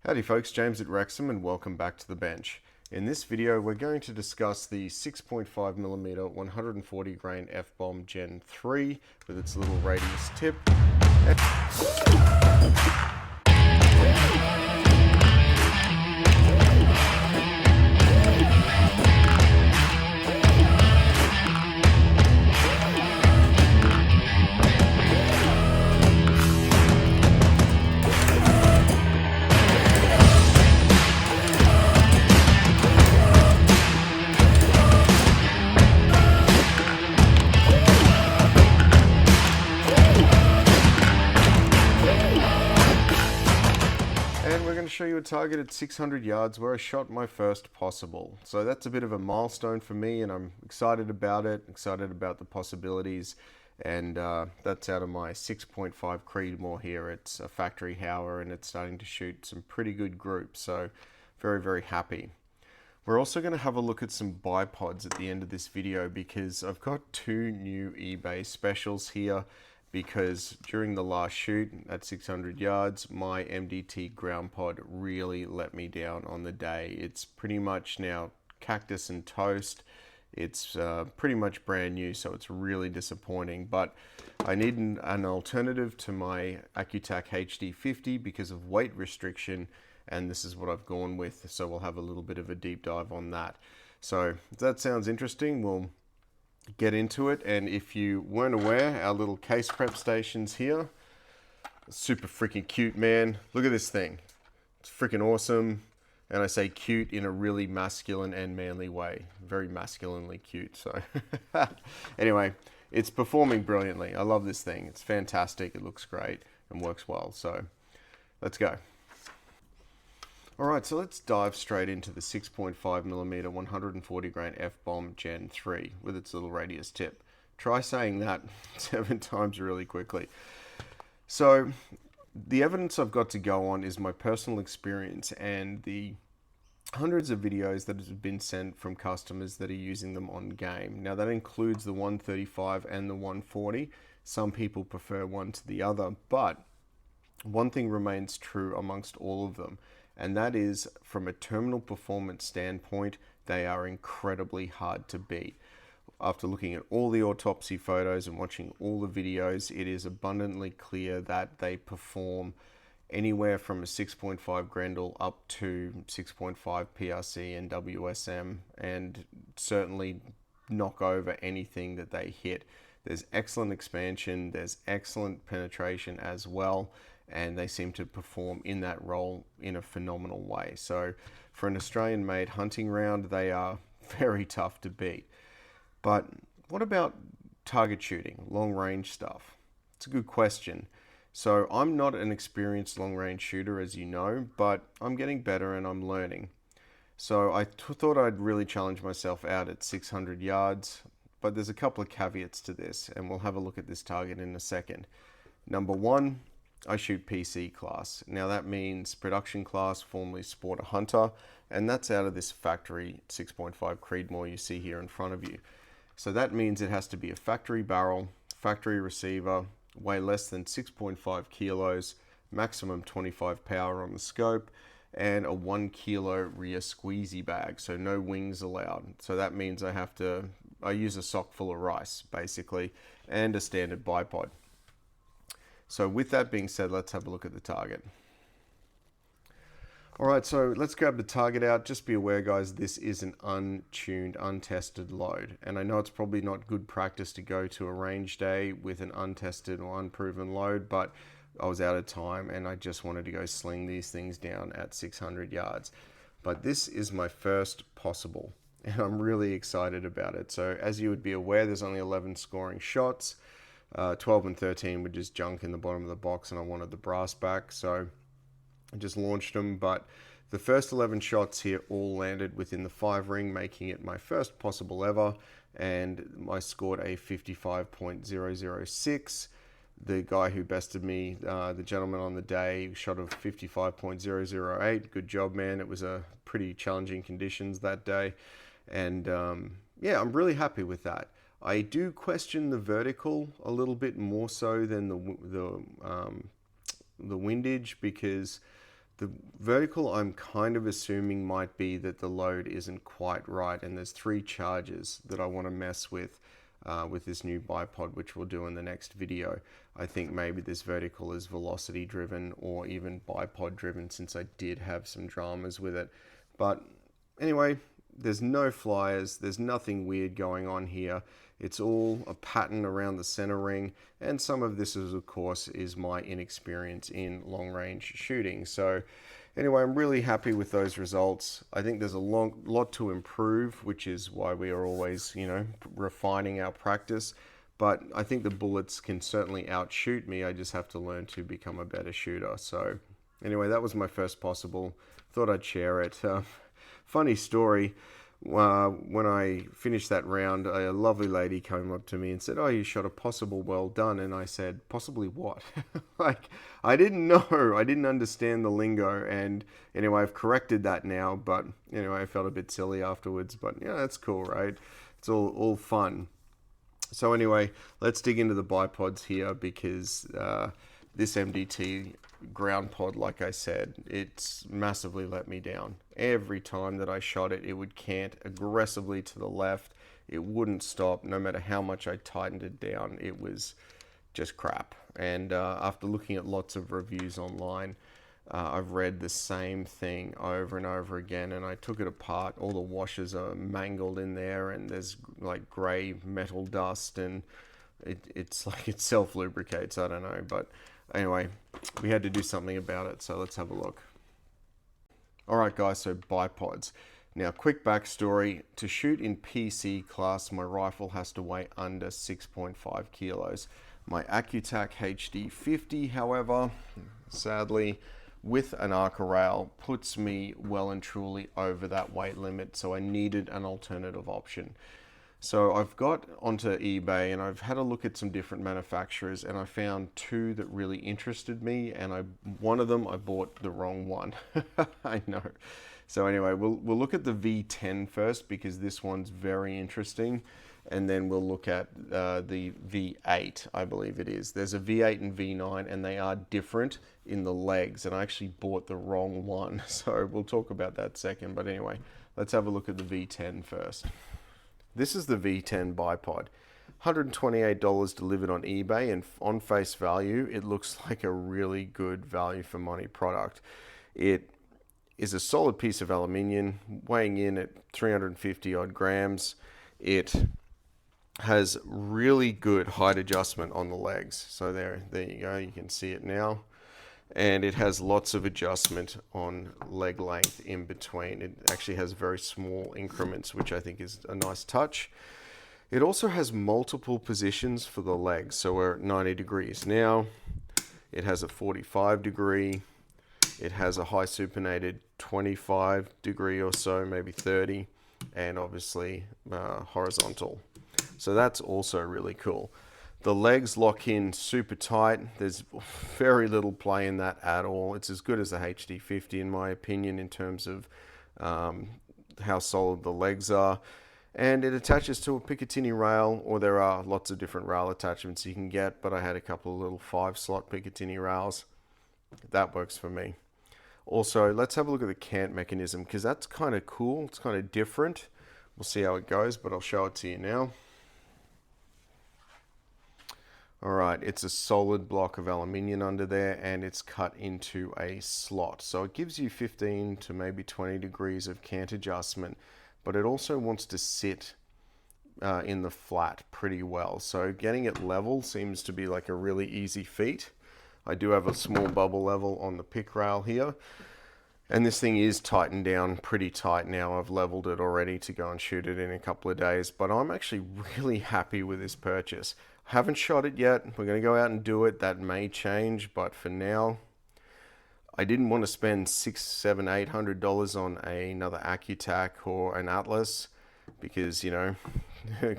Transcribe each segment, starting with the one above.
Howdy folks, James at Wrexham and welcome back to the bench. In this video we're going to discuss the 6.5mm 140 grain F-bomb Gen 3 with its little radius tip. And we're going to show you a target at 600 yards where I shot my first possible. So that's a bit of a milestone for me and I'm excited about it, excited about the possibilities. And that's out of my 6.5 Creedmoor here. It's a factory Hauer and it's starting to shoot some pretty good groups. So very, very happy. We're also going to have a look at some bipods at the end of this video because I've got two new eBay specials here. Because during the last shoot at 600 yards, my MDT ground pod really let me down on the day. It's pretty much now cactus and toast. It's pretty much brand new, so it's really disappointing. But I need an alternative to my Accutac HD50 because of weight restriction, and this is what I've gone with. So we'll have a little bit of a deep dive on that. So if that sounds interesting, we'll get into it. And if you weren't aware, our little case prep stations here, super freaking cute, man. Look at this thing. It's freaking awesome. And I say cute in a really masculine and manly way. Very masculinely cute. So anyway, it's performing brilliantly. I love this thing. It's fantastic. It looks great and works well. So let's go. Alright, so let's dive straight into the 6.5mm 140 grain F-bomb Gen 3 with its little radius tip. Try saying that 7 times really quickly. So the evidence I've got to go on is my personal experience and the hundreds of videos that have been sent from customers that are using them on game. Now that includes the 135 and the 140. Some people prefer one to the other, but one thing remains true amongst all of them. And that is, from a terminal performance standpoint, they are incredibly hard to beat. After looking at all the autopsy photos and watching all the videos, it is abundantly clear that they perform anywhere from a 6.5 Grendel up to 6.5 PRC and WSM, and certainly knock over anything that they hit. There's excellent expansion, there's excellent penetration as well, and they seem to perform in that role in a phenomenal way. So for an Australian-made hunting round, they are very tough to beat. But what about target shooting, long-range stuff? It's a good question. So I'm not an experienced long-range shooter, as you know, but I'm getting better and I'm learning. So I thought I'd really challenge myself out at 600 yards, but there's a couple of caveats to this, and we'll have a look at this target in a second. Number one, I shoot PC class. Now that means production class, formerly Sport Hunter, and that's out of this factory 6.5 Creedmoor you see here in front of you. So that means it has to be a factory barrel, factory receiver, weigh less than 6.5 kilos, maximum 25 power on the scope, and a 1 kilo rear squeezy bag, so no wings allowed. So that means I use a sock full of rice, basically, and a standard bipod. So with that being said, let's have a look at the target. Alright, so let's grab the target out. Just be aware, guys, this is an untuned, untested load. And I know it's probably not good practice to go to a range day with an untested or unproven load, but I was out of time and I just wanted to go sling these things down at 600 yards. But this is my first possible, and I'm really excited about it. So as you would be aware, there's only 11 scoring shots. 12 and 13 were just junk in the bottom of the box and I wanted the brass back, so I just launched them. But the first 11 shots here all landed within the 5 ring, making it my first possible ever, and I scored a 55.006. The guy who bested me, the gentleman on the day, shot of 55.008. Good job, man. It was a pretty challenging conditions that day, and yeah, I'm really happy with that. I do question the vertical a little bit more so than the windage, because The vertical I'm kind of assuming might be that the load isn't quite right, and there's 3 charges that I want to mess with this new bipod, which we'll do in the next video. I think maybe this vertical is velocity driven or even bipod driven, since I did have some dramas with it. But anyway, there's no flyers, there's nothing weird going on here. It's all a pattern around the center ring, and some of this is, of course, is my inexperience in long range shooting. So anyway, I'm really happy with those results. I think there's a lot to improve, which is why we are always, refining our practice. But I think the bullets can certainly outshoot me. I just have to learn to become a better shooter. So anyway, that was my first possible. Thought I'd share it. Funny story. When I finished that round, a lovely lady came up to me and said, "Oh, you shot a possible, well done." And I said, "Possibly what?" Like, I didn't know. I didn't understand the lingo. And anyway, I've corrected that now. But anyway, I felt a bit silly afterwards. But yeah, that's cool, right? It's all fun. So anyway, let's dig into the bipods here, because this MDT ground pod, like I said, it's massively let me down. Every time that I shot it, it would cant aggressively to the left. It wouldn't stop, no matter how much I tightened it down. It was just crap. And after looking at lots of reviews online, I've read the same thing over and over again, and I took it apart. All the washers are mangled in there, and there's like gray metal dust, and it's like it self-lubricates. I don't know, but anyway, we had to do something about it, so let's have a look. Alright guys, so bipods. Now, quick backstory. To shoot in PC class, my rifle has to weigh under 6.5 kilos. My Accutac HD50, however, sadly, with an Arca rail, puts me well and truly over that weight limit, so I needed an alternative option. So I've got onto eBay and I've had a look at some different manufacturers, and I found 2 that really interested me, and one of them I bought the wrong one. I know. So anyway, we'll look at the V10 first, because this one's very interesting, and then we'll look at the V8, I believe it is. There's a V8 and V9, and they are different in the legs, and I actually bought the wrong one, so we'll talk about that second. But anyway, let's have a look at the V10 first. This is the V10 bipod. $128 delivered on eBay, and on face value, it looks like a really good value for money product. It is a solid piece of aluminium, weighing in at 350 odd grams. It has really good height adjustment on the legs. So there you go, you can see it now. And it has lots of adjustment on leg length in between. It actually has very small increments, which I think is a nice touch. It also has multiple positions for the legs. So we're at 90 degrees now. It has a 45 degree. It has a high supinated 25 degree or so, maybe 30, and obviously horizontal. So that's also really cool. The legs lock in super tight. There's very little play in that at all. It's as good as the HD50 in my opinion, in terms of how solid the legs are. And it attaches to a Picatinny rail, or there are lots of different rail attachments you can get, but I had a couple of little 5-slot Picatinny rails. That works for me. Also, let's have a look at the cant mechanism, because that's kind of cool. It's kind of different. We'll see how it goes, but I'll show it to you now. Alright, it's a solid block of aluminium under there, and it's cut into a slot. So it gives you 15 to maybe 20 degrees of cant adjustment, but it also wants to sit in the flat pretty well. So getting it level seems to be like a really easy feat. I do have a small bubble level on the pick rail here, and this thing is tightened down pretty tight now. I've leveled it already to go and shoot it in a couple of days, but I'm actually really happy with this purchase. Haven't shot it yet. We're going to go out and do it. That may change, but for now, I didn't want to spend $600, $700, $800 on another Accutac or an Atlas, because, you know,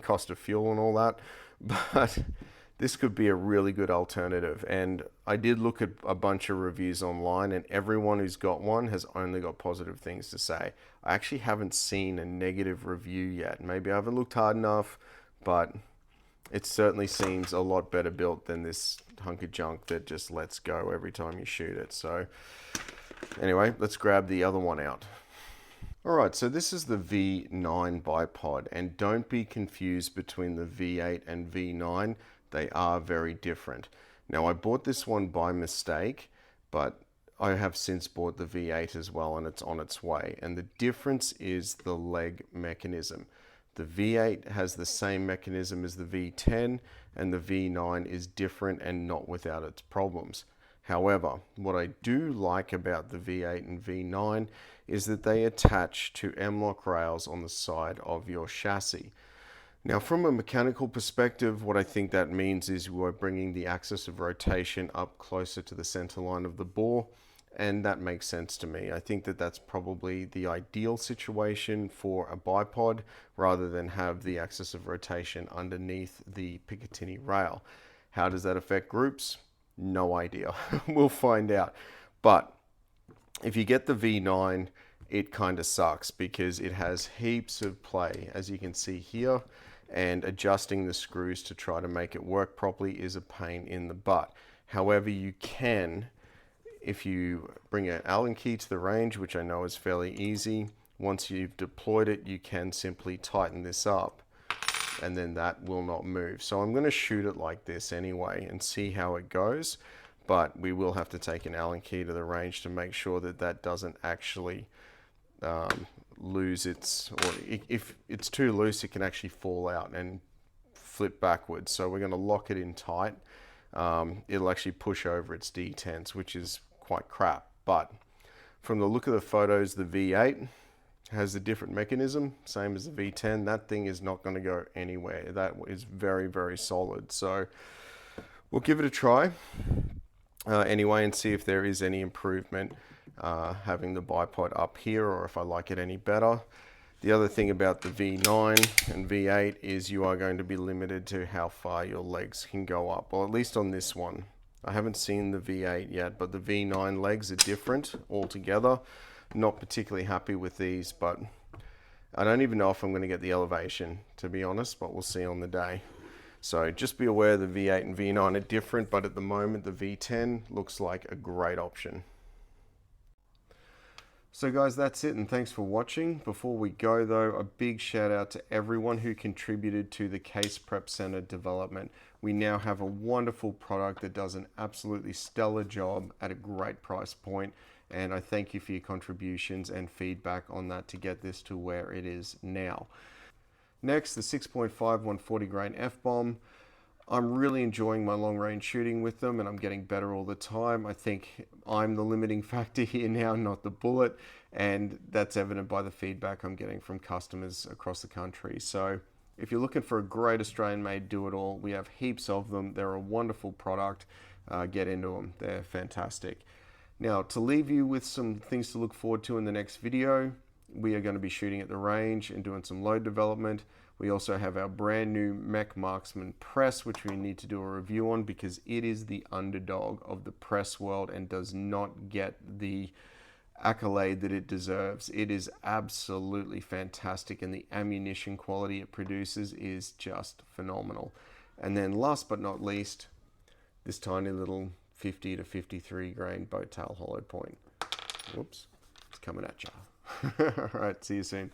cost of fuel and all that. But this could be a really good alternative. And I did look at a bunch of reviews online, and everyone who's got one has only got positive things to say. I actually haven't seen a negative review yet. Maybe I haven't looked hard enough, but it certainly seems a lot better built than this hunk of junk that just lets go every time you shoot it. So Anyway, let's grab the other one out. Alright, so this is the V9 bipod, and don't be confused between the V8 and V9. They are very different. Now, I bought this one by mistake, but I have since bought the V8 as well, and it's on its way. And the difference is the leg mechanism. The V8 has the same mechanism as the V10, and the V9 is different and not without its problems. However, what I do like about the V8 and V9 is that they attach to M-LOK rails on the side of your chassis. Now, from a mechanical perspective, what I think that means is we're bringing the axis of rotation up closer to the center line of the bore, and that makes sense to me. I think that that's probably the ideal situation for a bipod, rather than have the axis of rotation underneath the Picatinny rail. How does that affect groups? No idea. We'll find out. But if you get the V9, it kind of sucks because it has heaps of play, as you can see here, and adjusting the screws to try to make it work properly is a pain in the butt. However, you can, if you bring an Allen key to the range, which I know is fairly easy, once you've deployed it, you can simply tighten this up, and then that will not move. So I'm going to shoot it like this anyway and see how it goes, but we will have to take an Allen key to the range to make sure that that doesn't actually lose its, or if it's too loose, it can actually fall out and flip backwards. So we're going to lock it in tight. It'll actually push over its detents, which is quite crap. But from the look of the photos, the V8 has a different mechanism, same as the V10. That thing is not going to go anywhere. That is very, very solid. So we'll give it a try anyway and see if there is any improvement having the bipod up here, or if I like it any better. The other thing about the V9 and V8 is you are going to be limited to how far your legs can go up. Well, at least on this one. I haven't seen the V8 yet, but the V9 legs are different altogether. Not particularly happy with these, but I don't even know if I'm going to get the elevation, to be honest, but we'll see on the day. So just be aware the V8 and V9 are different, but at the moment the V10 looks like a great option. So guys, that's it, and thanks for watching. Before we go though, a big shout out to everyone who contributed to the Case Prep Center development. We now have a wonderful product that does an absolutely stellar job at a great price point, and I thank you for your contributions and feedback on that to get this to where it is now. Next, the 6.5 140 grain F-bomb. I'm really enjoying my long range shooting with them, and I'm getting better all the time. I think I'm the limiting factor here now, not the bullet, and that's evident by the feedback I'm getting from customers across the country. So if you're looking for a great Australian made do-it-all, we have heaps of them. They're a wonderful product. Get into them. They're fantastic. Now, to leave you with some things to look forward to in the next video, we are going to be shooting at the range and doing some load development. We also have our brand new Mech Marksman press, which we need to do a review on because it is the underdog of the press world and does not get the accolade that it deserves. It is absolutely fantastic, and the ammunition quality it produces is just phenomenal. And then last but not least, this tiny little 50 to 53 grain boat tail hollow point. Whoops, it's coming at you. All right, see you soon.